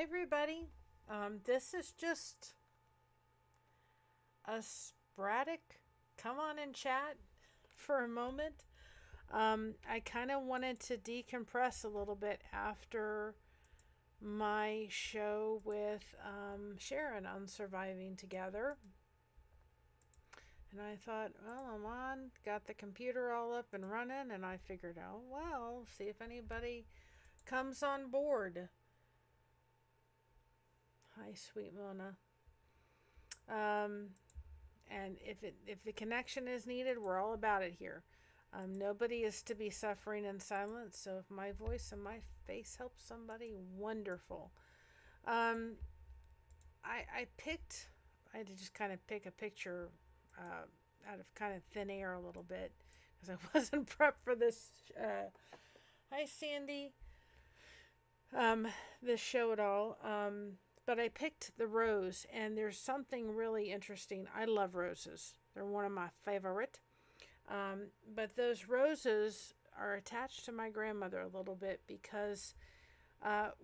Hi, everybody. This is just a sporadic come on and chat for a moment. I kind of wanted to decompress a little bit after my show with Sharon on Surviving Together. And I thought, well, I'm on, got the computer all up and running, and I figured, oh, well, see if anybody comes on board. Hi, sweet Mona. Um, and if the connection is needed, we're all about it here. Nobody is to be suffering in silence. So if my voice and my face helps somebody, wonderful. Um, I picked. I had to just kind of pick a picture out of kind of thin air a little bit because I wasn't prepped for this. Hi, Sandy. This show at all. But I picked the rose, and there's something really interesting. I love roses. They're one of my favorite. But those roses are attached to my grandmother a little bit because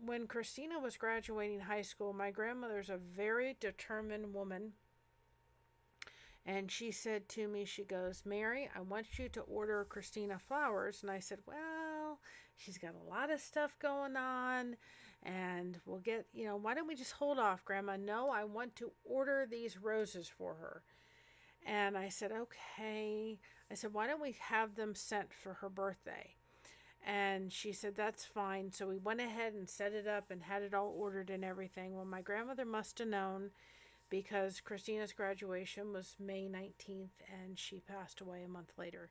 when Christina was graduating high school, my grandmother's a very determined woman. And she said to me, she goes, Mary, I want you to order Christina flowers. And I said, well, she's got a lot of stuff going on. And we'll get, why don't we just hold off, Grandma? No, I want to order these roses for her. And I said, okay. I said, why don't we have them sent for her birthday? And she said, that's fine. So we went ahead and set it up and had it all ordered and everything. Well, my grandmother must have known because Christina's graduation was May 19th and she passed away a month later.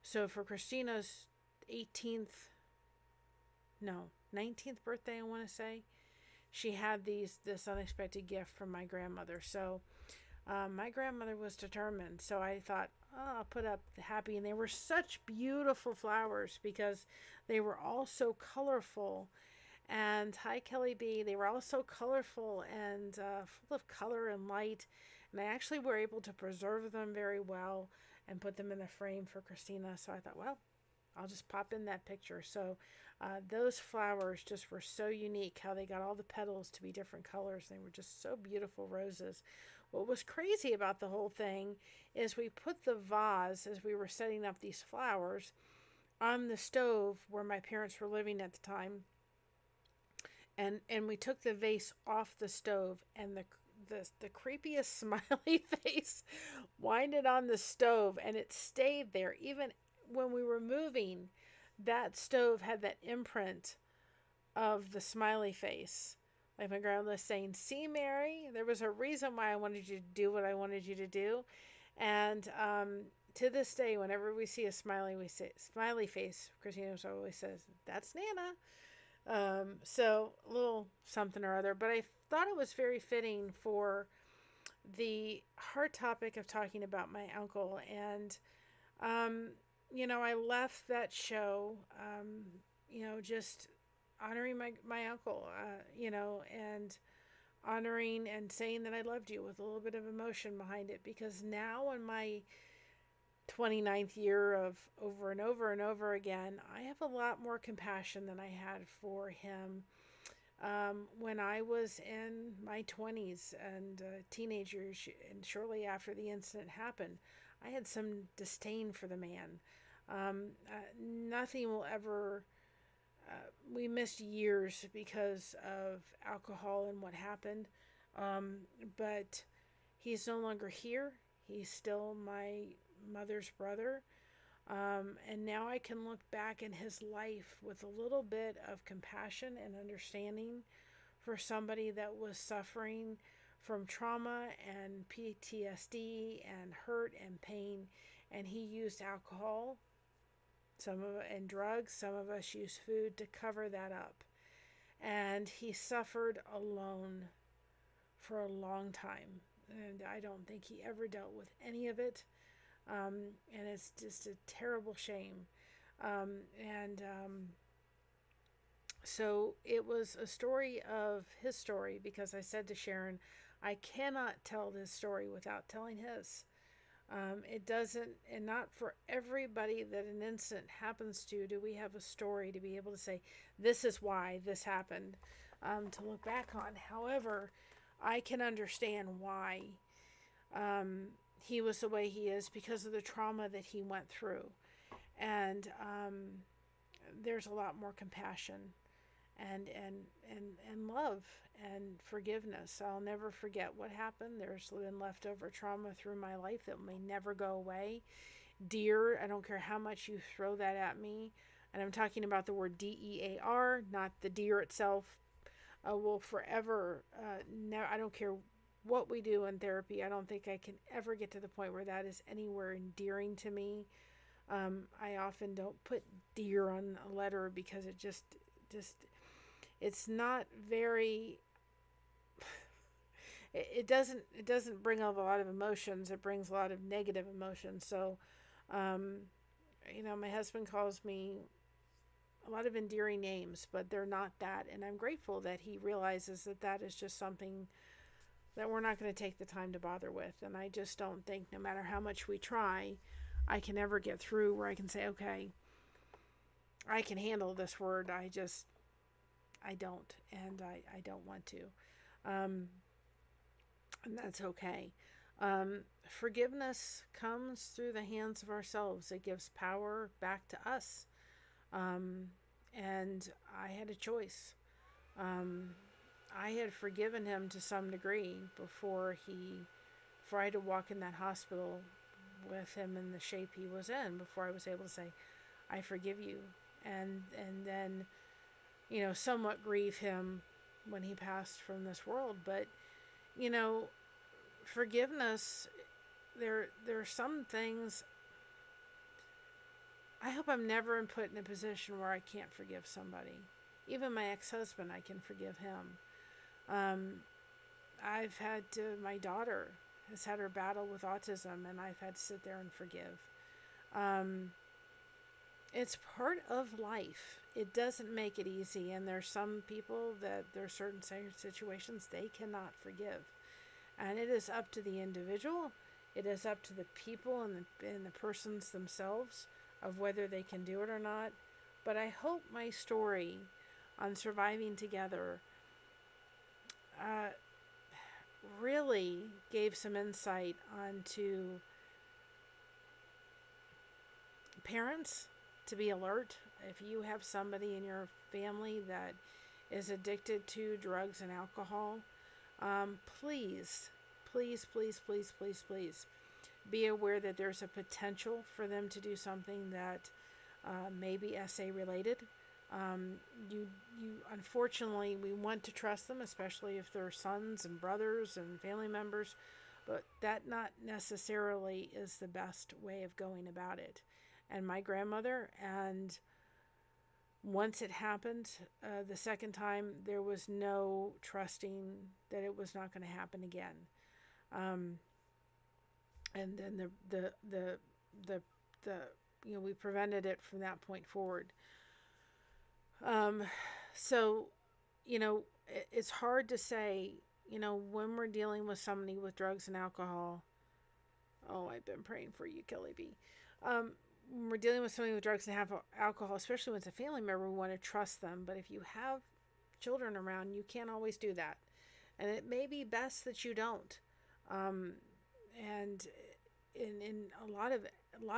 So for Christina's 19th birthday, I want to say, she had this unexpected gift from my grandmother. So my grandmother was determined. So I thought, I'll put up the happy. And they were such beautiful flowers because they were all so colorful. And hi, Kelly B. They were all so colorful and full of color and light. And I actually were able to preserve them very well and put them in a frame for Christina. So I thought, well, I'll just pop in that picture. So those flowers just were so unique, how they got all the petals to be different colors. They were just so beautiful roses. What was crazy about the whole thing is we put the vase, as we were setting up these flowers, on the stove where my parents were living at the time. And we took the vase off the stove, and the creepiest smiley face winded on the stove, and it stayed there. Even when we were moving, that stove had that imprint of the smiley face. Like my grandma was saying, see, Mary, there was a reason why I wanted you to do what I wanted you to do. And to this day, whenever we see a we say smiley face, Christina always says, that's Nana. So a little something or other, but I thought it was very fitting for the hard topic of talking about my uncle. And, I left that show, just honoring my uncle, and honoring and saying that I loved you with a little bit of emotion behind it, because now in my 29th year of over and over and over again, I have a lot more compassion than I had for him when I was in my 20s and teenagers, and shortly after the incident happened. I had some disdain for the man. Nothing will ever. We missed years because of alcohol and what happened, but he's no longer here. He's still my mother's brother. And now I can look back in his life with a little bit of compassion and understanding for somebody that was suffering from trauma and PTSD and hurt and pain. And he used alcohol, and drugs. Some of us use food to cover that up. And he suffered alone for a long time. And I don't think he ever dealt with any of it. And it's just a terrible shame. So it was a story of his story, because I said to Sharon, I cannot tell this story without telling his. It doesn't, and not for everybody that an incident happens to do we have a story to be able to say, this is why this happened. to look back on. However, I can understand why he was the way he is because of the trauma that he went through. And there's a lot more compassion and love and forgiveness. I'll never forget what happened. There's been leftover trauma through my life that may never go away. Dear, I don't care how much you throw that at me. And I'm talking about the word DEAR, not the deer itself. Will forever, I don't care what we do in therapy. I don't think I can ever get to the point where that is anywhere endearing to me. I often don't put dear on a letter because it just it's not very, it doesn't bring up a lot of emotions. It brings a lot of negative emotions. So, my husband calls me a lot of endearing names, but they're not that. And I'm grateful that he realizes that that is just something that we're not going to take the time to bother with. And I just don't think, no matter how much we try, I can ever get through where I can say, okay, I can handle this word. I don't, and I don't want to. And that's okay. Forgiveness comes through the hands of ourselves. It gives power back to us. And I had a choice. I had forgiven him to some degree before I had to walk in that hospital with him in the shape he was in, before I was able to say, I forgive you. And then, somewhat grieve him when he passed from this world. But, forgiveness, there are some things. I hope I'm never put in a position where I can't forgive somebody. Even my ex-husband, I can forgive him. My daughter has had her battle with autism, and I've had to sit there and forgive. It's part of life. It doesn't make it easy, and there's some people that there are certain situations they cannot forgive. And it is up to the individual. It is up to the people and the persons themselves of whether they can do it or not. But I hope my story on surviving together really gave some insight onto parents to be alert. If you have somebody in your family that is addicted to drugs and alcohol, please be aware that there's a potential for them to do something that may be SA related. You unfortunately, we want to trust them, especially if they're sons and brothers and family members, but that not necessarily is the best way of going about it. And my grandmother, and once it happened, the second time, there was no trusting that it was not going to happen again. And then we prevented it from that point forward. So, it's hard to say, when we're dealing with somebody with drugs and alcohol. Oh, I've been praying for you, Kelly B. When we're dealing with somebody with drugs and alcohol, especially when it's a family member, we want to trust them. But if you have children around, you can't always do that. And it may be best that you don't. And in a lot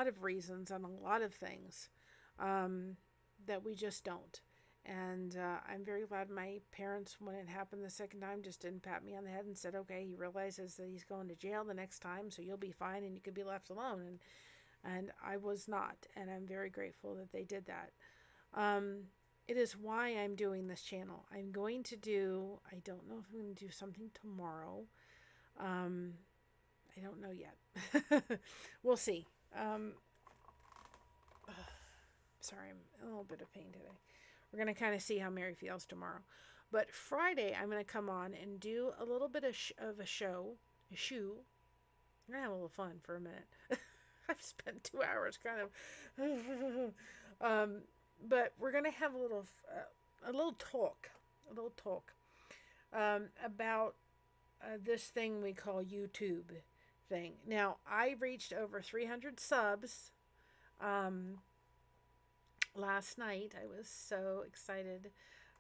of reasons and a lot of things, that we just don't. And I'm very glad my parents, when it happened the second time, just didn't pat me on the head and said, okay, he realizes that he's going to jail the next time, so you'll be fine and you could be left alone. And I was not, and I'm very grateful that they did that. It is why I'm doing this channel. I don't know if I'm going to do something tomorrow. I don't know yet. We'll see. Sorry, I'm in a little bit of pain today. We're going to kind of see how Mary feels tomorrow. But Friday, I'm going to come on and do a little bit of a show. I'm going to have a little fun for a minute. I've spent 2 hours kind of... but we're going to have a little talk about this thing we call YouTube thing. Now, I reached over 300 subs last night. I was so excited.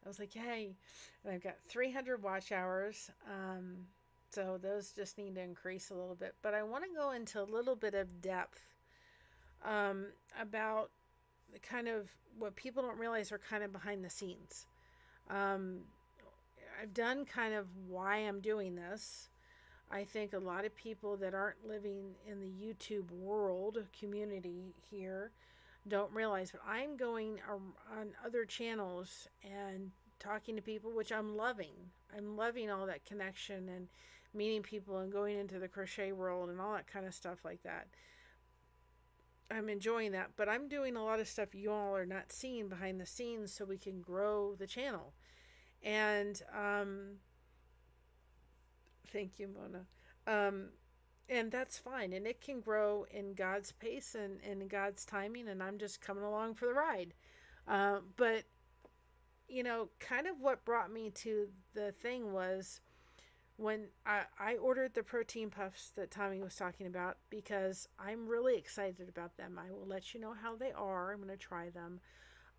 I was like, yay. And I've got 300 watch hours. So those just need to increase a little bit. But I want to go into a little bit of depth about the kind of what people don't realize are kind of behind the scenes. Um, I've done kind of why I'm doing this. I think a lot of people that aren't living in the YouTube world community here don't realize, but I'm going on other channels and talking to people, which I'm loving. I'm loving all that connection and meeting people and going into the crochet world and all that kind of stuff like that. I'm enjoying that, but I'm doing a lot of stuff you all are not seeing behind the scenes so we can grow the channel. And thank you, Mona. And that's fine. And it can grow in God's pace and in God's timing. And I'm just coming along for the ride. But, you know, kind of what brought me to the thing was when I ordered the protein puffs that Tommy was talking about, because I'm really excited about them. I will let you know how they are. I'm going to try them.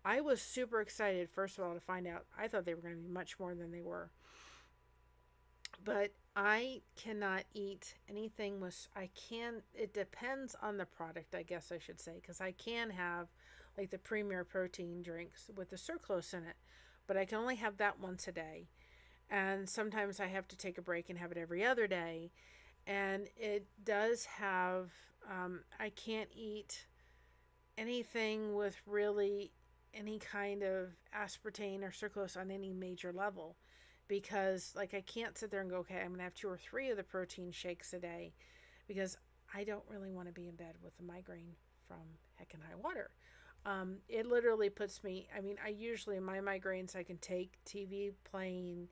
I was super excited, first of all, to find out. I thought they were going to be much more than they were. But I cannot eat anything with, it depends on the product, I guess I should say, because I can have like the Premier protein drinks with the sucrose in it, but I can only have that once a day. And sometimes I have to take a break and have it every other day. And it does have, I can't eat anything with really any kind of aspartame or sucrose on any major level, because like I can't sit there and go, okay, I'm gonna have 2 or 3 of the protein shakes a day, because I don't really want to be in bed with a migraine from heck and high water. It literally puts me, I mean, I usually, my migraines, I can take TV playing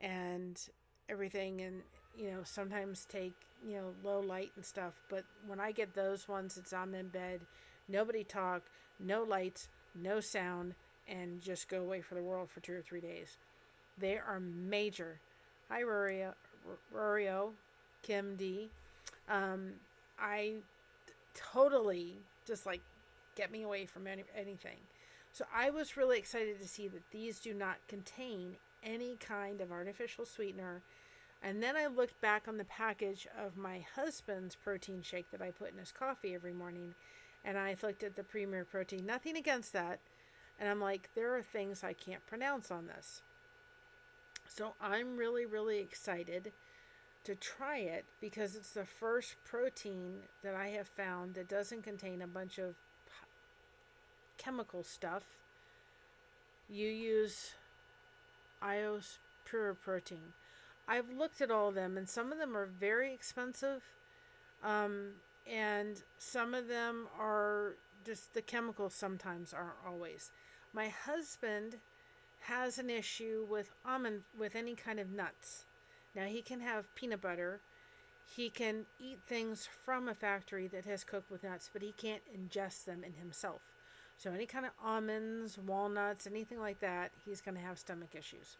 and everything, and you know, sometimes take, you know, low light and stuff, but when I get those ones, it's I'm in bed, nobody talk, no lights, no sound, and just go away for the world for 2 or 3 days. They are major. Hi, Rorio, Kim D. I totally just like get me away from anything. So I was really excited to see that these do not contain any kind of artificial sweetener. And then I looked back on the package of my husband's protein shake that I put in his coffee every morning, and I looked at the Premier protein. Nothing against that. And I'm like, there are things I can't pronounce on this. So I'm really, really excited to try it, because it's the first protein that I have found that doesn't contain a bunch of chemical stuff. You use iOS Pure Protein. I've looked at all of them, and some of them are very expensive, and some of them are just the chemicals sometimes aren't always. My husband has an issue with any kind of nuts. Now he can have peanut butter. He can eat things from a factory that has cooked with nuts, but he can't ingest them in himself. So any kind of almonds, walnuts, anything like that, he's going to have stomach issues.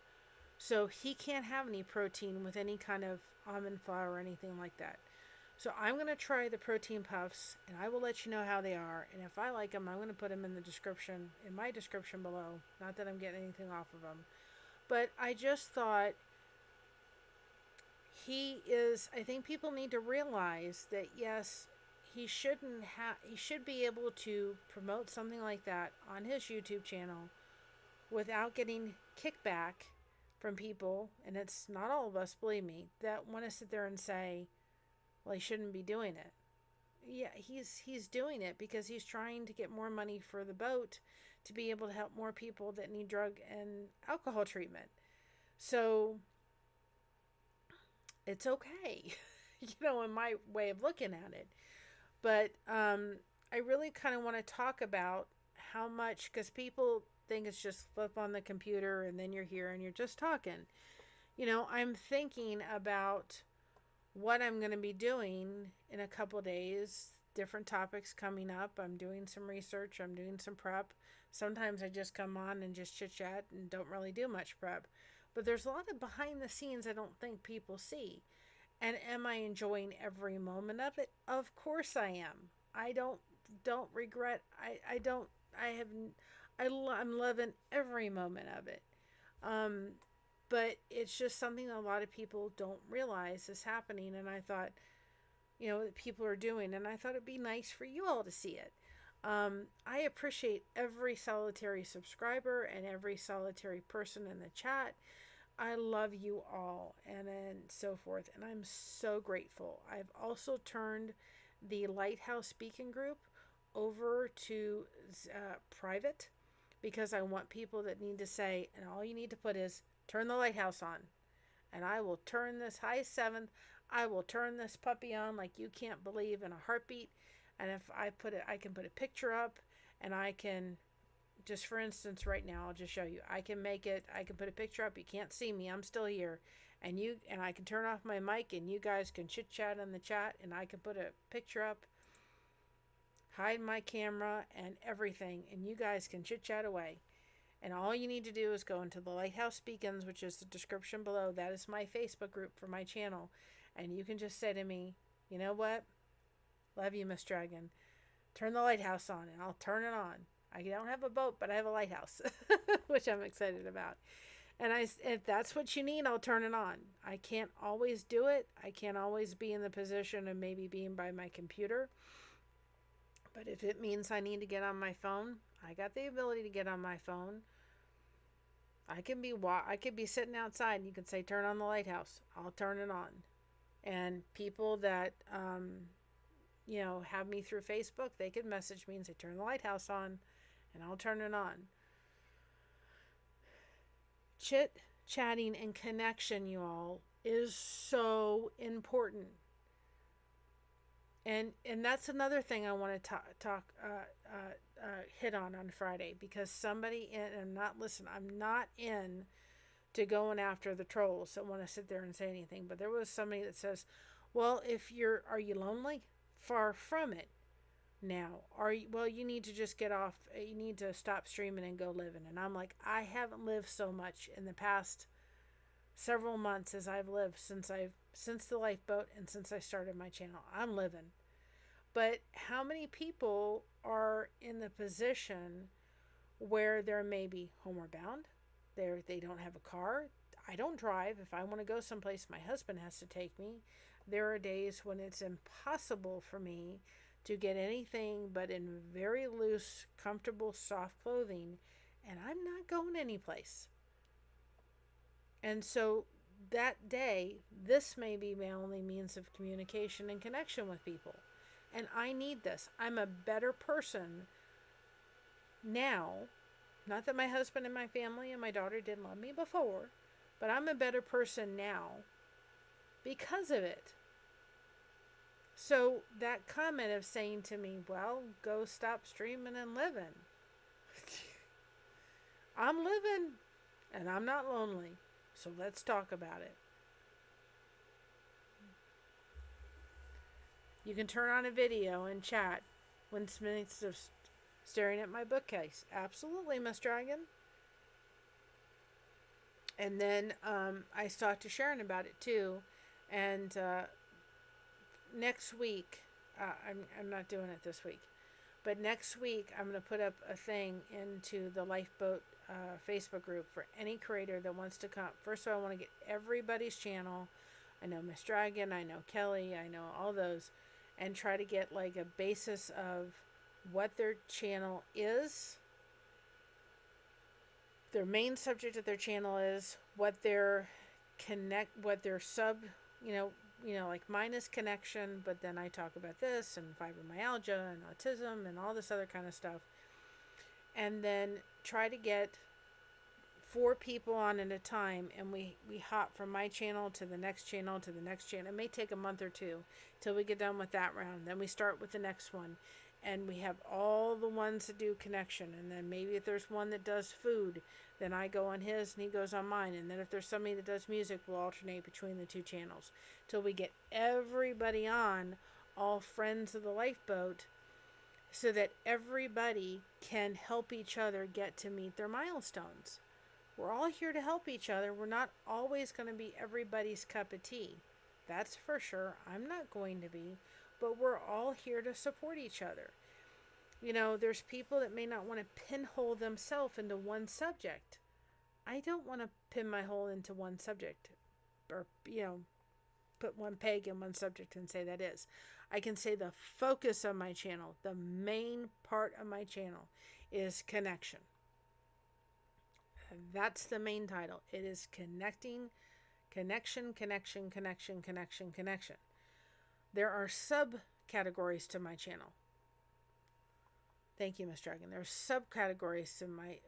So he can't have any protein with any kind of almond flour or anything like that. So I'm going to try the protein puffs, and I will let you know how they are. And if I like them, I'm going to put them in the description, in my description below. Not that I'm getting anything off of them. But I just thought I think people need to realize that, yes, he should be able to promote something like that on his YouTube channel without getting kickback from people, and it's not all of us, believe me, that want to sit there and say, well, he shouldn't be doing it. Yeah, he's doing it because he's trying to get more money for the boat to be able to help more people that need drug and alcohol treatment. So it's okay, you know, in my way of looking at it. But I really kind of want to talk about how much, because people think it's just flip on the computer and then you're here and you're just talking. You know, I'm thinking about what I'm going to be doing in a couple days, different topics coming up. I'm doing some research, I'm doing some prep. Sometimes I just come on and just chit chat and don't really do much prep. But there's a lot of behind the scenes I don't think people see. And am I enjoying every moment of it? Of course I am. I don't regret. I'm loving every moment of it. Um, but it's just something that a lot of people don't realize is happening. And I thought, that people are doing. And I thought it'd be nice for you all to see it. I appreciate every solitary subscriber and every solitary person in the chat. I love you all and so forth. And I'm so grateful. I've also turned the Lighthouse Speaking Group over to private because I want people that need to say, and all you need to put is turn the lighthouse on. And I will turn this high seventh. I will turn this puppy on like you can't believe in a heartbeat. And if I can put a picture up, and I can, just for instance, right now, I'll just show you. I can put a picture up. You can't see me. I'm still here. And I can turn off my mic, and you guys can chit chat in the chat, and I can put a picture up, hide my camera and everything, and you guys can chit chat away. And all you need to do is go into the Lighthouse Beacons, which is the description below. That is my Facebook group for my channel. And you can just say to me, you know what? Love you, Miss Dragon. Turn the lighthouse on, and I'll turn it on. I don't have a boat, but I have a lighthouse, which I'm excited about. And if that's what you need, I'll turn it on. I can't always do it. I can't always be in the position of maybe being by my computer. But if it means I need to get on my phone, I got the ability to get on my phone. I could be sitting outside, and you can say, turn on the lighthouse. I'll turn it on. And people that, have me through Facebook, they could message me and say, turn the lighthouse on, and I'll turn it on. Chatting and connection, you all, is so important. And that's another thing I want to hit on Friday, because I'm not in to going after the trolls that want to sit there and say anything. But there was somebody that says, well, are you lonely? Far from it. Now, you need to just get off, you need to stop streaming and go living. And I'm like, I haven't lived so much in the past several months as I've lived since the lifeboat and since I started my channel. I'm living. But how many people are in the position where they're maybe homeward bound? They don't have a car. I don't drive. If I want to go someplace, my husband has to take me. There are days when it's impossible for me to get anything but in very loose, comfortable, soft clothing, and I'm not going anyplace. And so that day, this may be my only means of communication and connection with people. And I need this. I'm a better person now. Not that my husband and my family and my daughter didn't love me before, but I'm a better person now because of it. So that comment of saying to me, well, go stop streaming and living. I'm living, and I'm not lonely. So let's talk about it. You can turn on a video and chat when minutes of staring at my bookcase. Absolutely, Miss Dragon. And then I talked to Sharon about it too. And next week, I'm not doing it this week, but next week I'm going to put up a thing into the Lifeboat Facebook group for any creator that wants to come. First of all, I want to get everybody's channel. I know Miss Dragon, I know Kelly, I know all those, and try to get like a basis of what their channel is, their main subject of their channel is, what their sub, like mine is connection, but then I talk about this and fibromyalgia and autism and all this other kind of stuff. And then try to get 4 people on at a time, and we hop from my channel to the next channel to the next channel. It may take a month or 2 till we get done with that round. Then we start with the next one, and we have all the ones that do connection. And then maybe if there's one that does food, then I go on his and he goes on mine. And then if there's somebody that does music, we'll alternate between the 2 channels till we get everybody on, all friends of the lifeboat, so that everybody can help each other get to meet their milestones. We're all here to help each other. We're not always going to be everybody's cup of tea. That's for sure. I'm not going to be. But we're all here to support each other. There's people that may not want to pinhole themselves into one subject. I don't want to pin my hole into one subject, or, put one peg in one subject and say that is. I can say the focus of my channel, the main part of my channel, is connection. That's the main title. It is connecting, connection, connection, connection, connection, connection. There are subcategories to my channel. Thank you, Miss Dragon. There are subcategories to my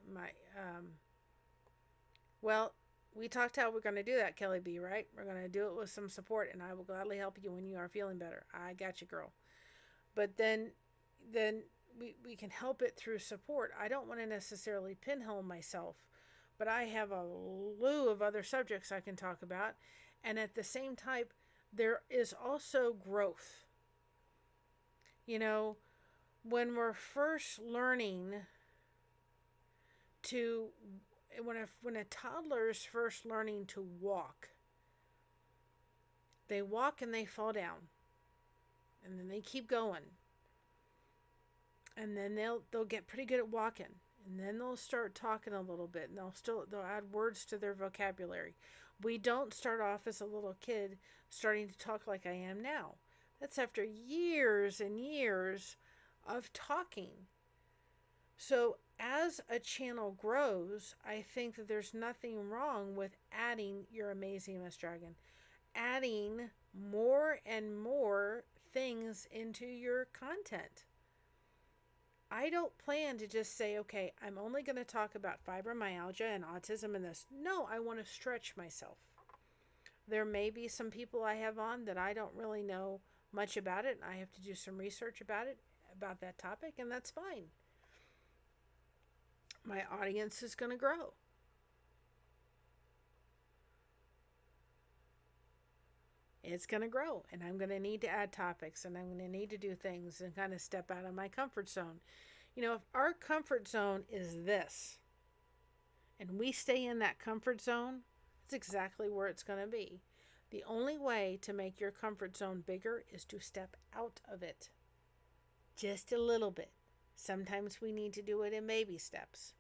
well, we talked how we're going to do that, Kelly B, right? We're going to do it with some support, and I will gladly help you when you are feeling better. I got you, girl. But then we can help it through support. I don't want to necessarily pinhole myself, but I have a slew of other subjects I can talk about. And at the same time, there is also growth. When we're first learning to, when a toddler is first learning to walk, they walk and they fall down, and then they keep going, and then they'll get pretty good at walking, and then they'll start talking a little bit, and they'll add words to their vocabulary. We don't start off as a little kid starting to talk like I am now. That's after years and years of talking. So as a channel grows, I think that there's nothing wrong with adding, you're amazing, Miss Dragon, adding more and more things into your content. I don't plan to just say, okay, I'm only going to talk about fibromyalgia and autism and this. No, I want to stretch myself. There may be some people I have on that I don't really know much about it, and I have to do some research about that topic, and that's fine. My audience is going to grow. It's going to grow, and I'm going to need to add topics, and I'm going to need to do things and kind of step out of my comfort zone. If our comfort zone is this, and we stay in that comfort zone, it's exactly where it's going to be. The only way to make your comfort zone bigger is to step out of it. Just a little bit. Sometimes we need to do it in baby steps.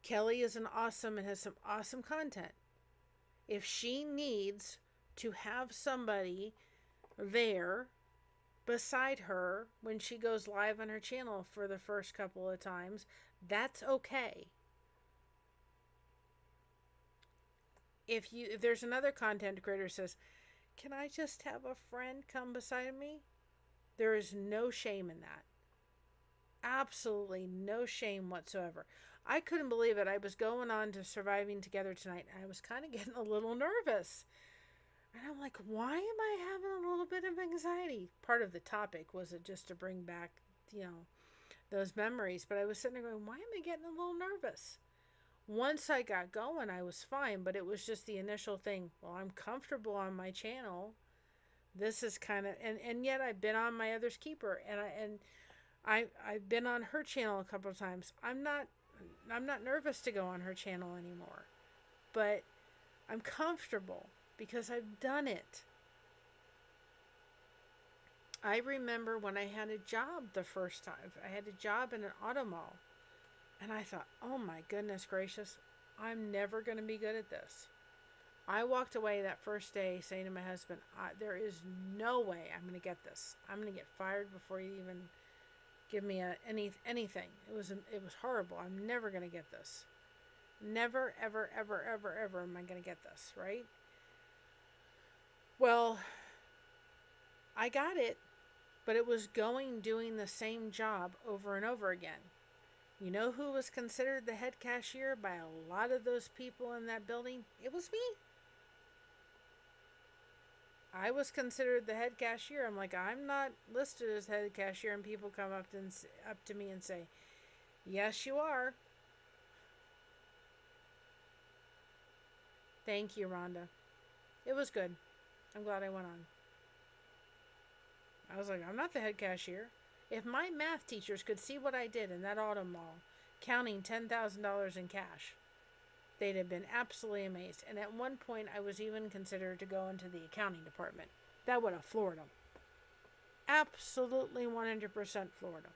Kelly is and has some awesome content. If she needs to have somebody there beside her when she goes live on her channel for the first couple of times, that's okay. If there's another content creator who says, can I just have a friend come beside me? There is no shame in that. Absolutely no shame whatsoever. I couldn't believe it. I was going on to Surviving Together tonight, and I was kind of getting a little nervous. And I'm like, why am I having a little bit of anxiety? Part of the topic was just to bring back, those memories. But I was sitting there going, why am I getting a little nervous? Once I got going, I was fine, but it was just the initial thing. Well, I'm comfortable on my channel. This is kind of, and yet I've been on my other's keeper, and I've been on her channel a couple of times. I'm not nervous to go on her channel anymore, but I'm comfortable because I've done it. I remember when I had a job the first time. I had a job in an auto mall, and I thought, oh my goodness gracious, I'm never going to be good at this. I walked away that first day saying to my husband, there is no way I'm going to get this. I'm going to get fired before you even give me anything. It was horrible. I'm never going to get this. Never, ever, ever, ever, ever am I going to get this, right? Well, I got it, but it was doing the same job over and over again. You know who was considered the head cashier by a lot of those people in that building? It was me. I was considered the head cashier. I'm like, I'm not listed as head cashier, and people come up to me and say, yes, you are. Thank you, Rhonda. It was good. I'm glad I went on. I was like, I'm not the head cashier. If my math teachers could see what I did in that auto mall, counting $10,000 in cash, they'd have been absolutely amazed. And at one point, I was even considered to go into the accounting department. That would have floored them. Absolutely 100% floored them.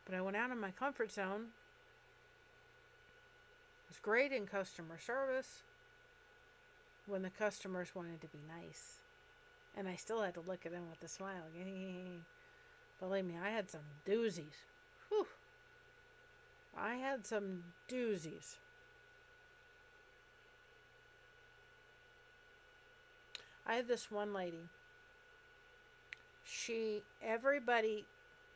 But I went out of my comfort zone. It was great in customer service when the customers wanted to be nice. And I still had to look at them with a smile. Believe me, I had some doozies. Whew. I had some doozies. I had this one lady. Everybody,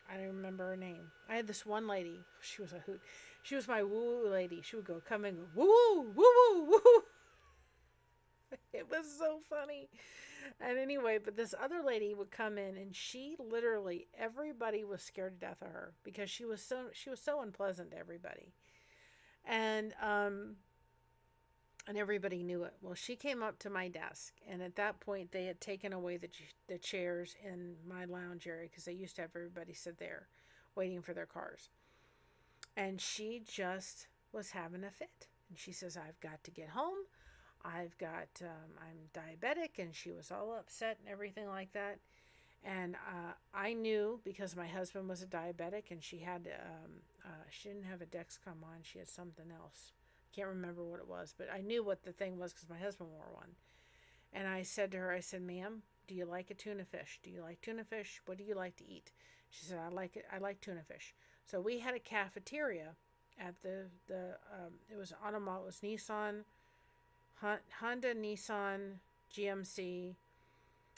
I don't remember her name. I had this one lady. She was a hoot. She was my woo-woo lady. She would come and go, woo-woo, woo-woo, woo-woo. It was so funny. And anyway, but this other lady would come in, and she literally, everybody was scared to death of her because she was so unpleasant to everybody. And everybody knew it. Well, she came up to my desk, and at that point, they had taken away the chairs in my lounge area because they used to have everybody sit there waiting for their cars. And she just was having a fit. And she says, I've got to get home. I'm diabetic, and she was all upset and everything like that. And I knew because my husband was a diabetic, and she didn't have a Dexcom on. She had something else. Can't remember what it was, but I knew what the thing was because my husband wore one. And I said to her, I said, ma'am, do you like a tuna fish? Do you like tuna fish? What do you like to eat? She said, I like it. I like tuna fish. So we had a cafeteria at it was automobile. It was Nissan, Honda, Nissan, GMC,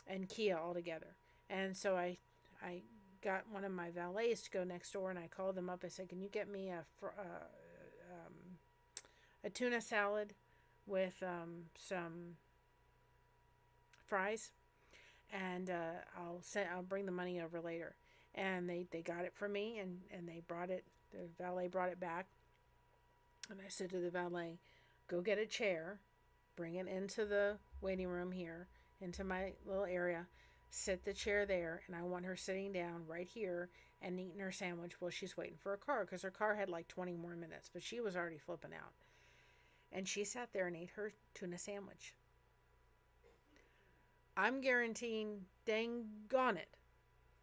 and Kia all together. And so I got one of my valets to go next door, and I called them up. I said, can you get me a tuna salad with some fries, and I'll bring the money over later. And they got it for me, and they brought it. The valet brought it back, and I said to the valet, go get a chair, bring it into the waiting room here, into my little area, sit the chair there, and I want her sitting down right here and eating her sandwich while she's waiting for a car, because her car had like 20 more minutes, but she was already flipping out. And she sat there and ate her tuna sandwich. I'm guaranteeing, dang gone it,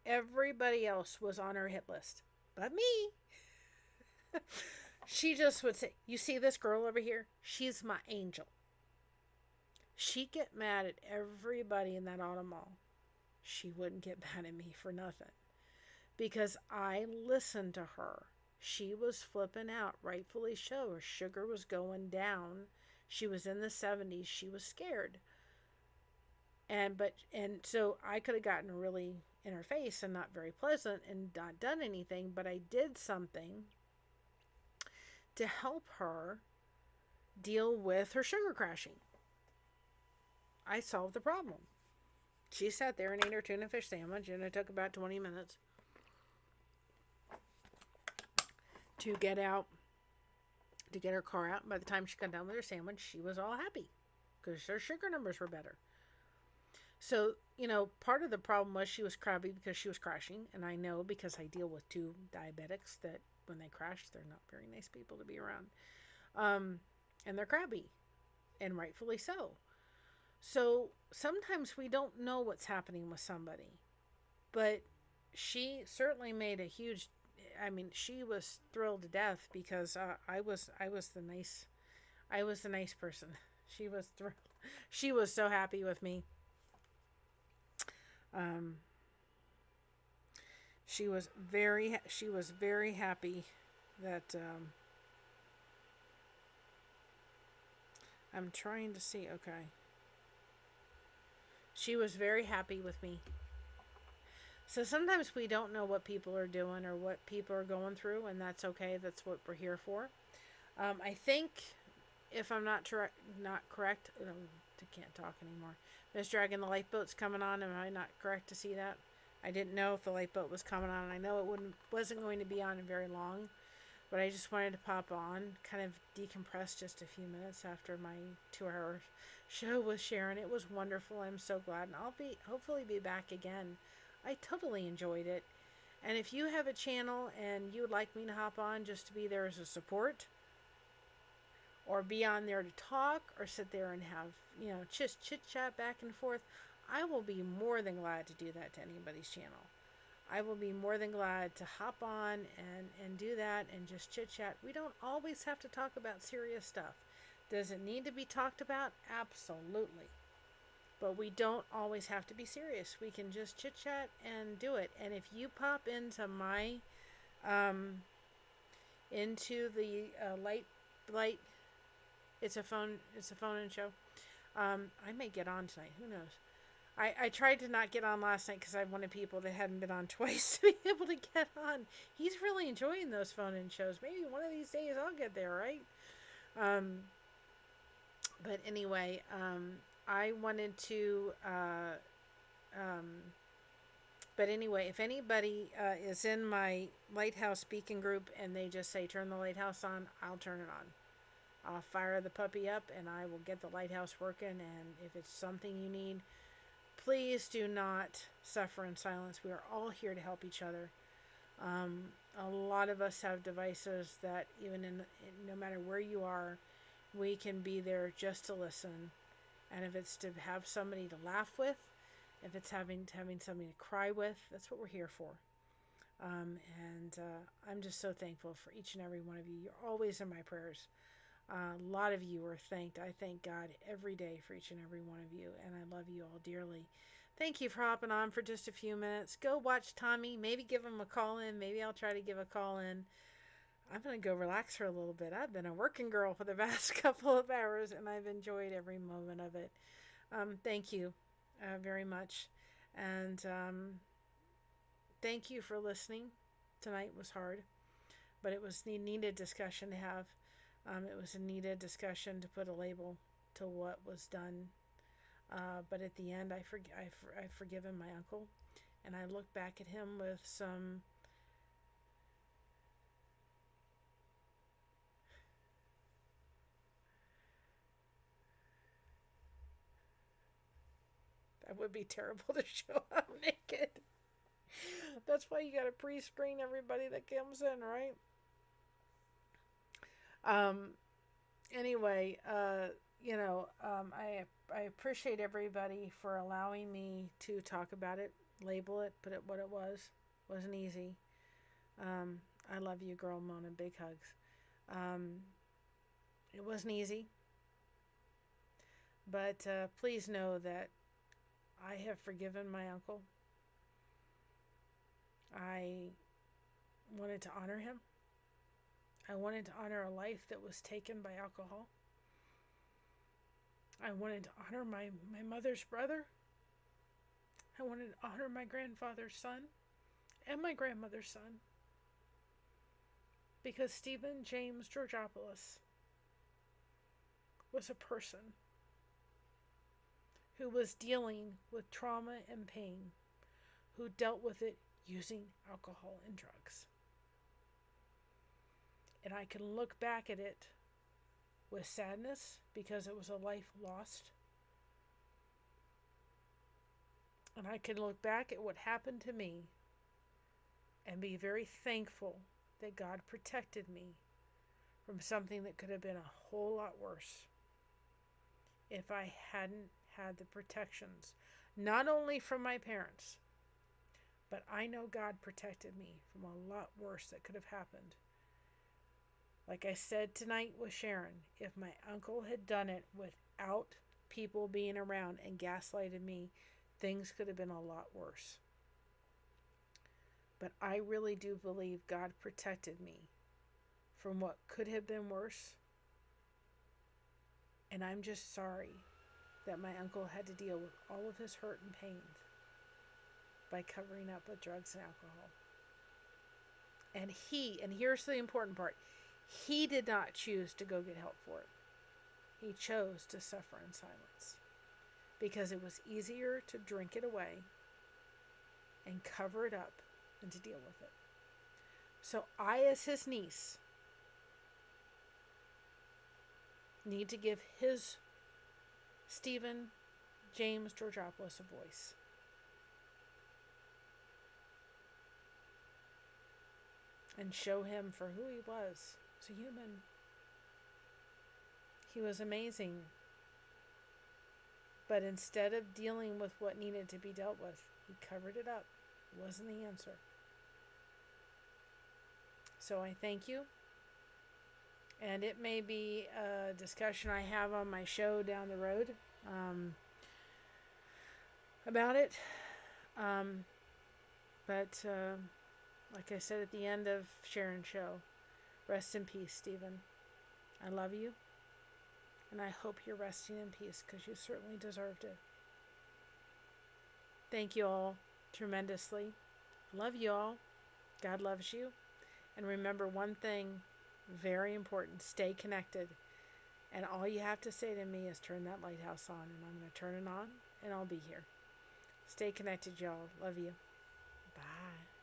everybody else was on her hit list, but me. She just would say, you see this girl over here? She's my angel. She'd get mad at everybody in that auto mall. She wouldn't get mad at me for nothing, because I listened to her. She was flipping out, rightfully so. Her sugar was going down. She was in the 70s. She was scared. And so I could have gotten really in her face and not very pleasant and not done anything, but I did something to help her deal with her sugar crashing. I solved the problem. She sat there and ate her tuna fish sandwich, and it took about 20 minutes to get her car out. And by the time she got done with her sandwich, she was all happy because her sugar numbers were better. So, part of the problem was she was crabby because she was crashing. And I know, because I deal with two diabetics, that when they crash, they're not very nice people to be around. And they're crabby, and rightfully so. So sometimes we don't know what's happening with somebody, but she certainly made a huge, she was thrilled to death because I was the nice person. She was thrilled. She was so happy with me. She was very happy that, I'm trying to see. Okay. She was very happy with me. So sometimes we don't know what people are doing or what people are going through, and that's okay. That's what we're here for. I think, if I'm not correct, I can't talk anymore. Miss Dragon, the light boat's coming on. Am I not correct to see that? I didn't know if the light boat was coming on. I know it wasn't going to be on very long, but I just wanted to pop on, kind of decompress just a few minutes after my 2-hour show with Sharon. It was wonderful. I'm so glad, and I'll hopefully be back again. I totally enjoyed it. And if you have a channel and you would like me to hop on just to be there as a support, or be on there to talk, or sit there and have, just chit chat back and forth, I will be more than glad to do that to anybody's channel. I will be more than glad to hop on and do that and just chit chat. We don't always have to talk about serious stuff. Does it need to be talked about? Absolutely. But we don't always have to be serious. We can just chit chat and do it. And if you pop into my into the light, it's a phone in show. I may get on tonight. Who knows? I tried to not get on last night because I wanted people that hadn't been on twice to be able to get on. He's really enjoying those phone-in shows. Maybe one of these days I'll get there, right? But anyway, I wanted to... but anyway, if anybody is in my Lighthouse speaking group and they just say, turn the lighthouse on, I'll turn it on. I'll fire the puppy up and I will get the lighthouse working. And if it's something you need, please do not suffer in silence. We are all here to help each other. A lot of us have devices that even no matter where you are, we can be there just to listen. And if it's to have somebody to laugh with, if it's having somebody to cry with, that's what we're here for. I'm just so thankful for each and every one of you. You're always in my prayers. A lot of you are thanked. I thank God every day for each and every one of you, and I love you all dearly. Thank you for hopping on for just a few minutes. Go watch Tommy. Maybe give him a call in. Maybe I'll try to give a call in. I'm going to go relax for a little bit. I've been a working girl for the past couple of hours, and I've enjoyed every moment of it. Thank you very much. And thank you for listening. Tonight was hard, but it was needed discussion to have. It was a needed discussion to put a label to what was done. But at the end, I've forgiven my uncle, and I look back at him with some that would be terrible to show up naked. That's why you got to pre-screen everybody that comes in, right? Anyway, I appreciate everybody for allowing me to talk about it, label it, put it what it was. Wasn't easy. I love you, girl, Mona. Big hugs. It wasn't easy, but please know that I have forgiven my uncle. I wanted to honor him. I wanted to honor a life that was taken by alcohol. I wanted to honor my mother's brother. I wanted to honor my grandfather's son and my grandmother's son. Because Stephen James Georgopoulos was a person who was dealing with trauma and pain, who dealt with it using alcohol and drugs. And I can look back at it with sadness because it was a life lost. And I can look back at what happened to me and be very thankful that God protected me from something that could have been a whole lot worse if I hadn't had the protections, not only from my parents, but I know God protected me from a lot worse that could have happened. Like I said tonight with Sharon, if my uncle had done it without people being around and gaslighted me, things could have been a lot worse. But I really do believe God protected me from what could have been worse. And I'm just sorry that my uncle had to deal with all of his hurt and pain by covering up with drugs and alcohol. And here's the important part, he did not choose to go get help for it. He chose to suffer in silence because it was easier to drink it away and cover it up than to deal with it. So I, as his niece, need to give his Stephen James Georgopoulos a voice. And show him for who he was. As a human. He was amazing. But instead of dealing with what needed to be dealt with, he covered it up It wasn't the answer. So I thank you. And it may be a discussion I have on my show down the road about it. But like I said at the end of Sharon's show, rest in peace, Stephen. I love you. And I hope you're resting in peace because you certainly deserved it. Thank you all tremendously. Love you all. God loves you. And remember one thing, very important, stay connected. And all you have to say to me is turn that lighthouse on, and I'm going to turn it on, and I'll be here. Stay connected, y'all. Love you. Bye.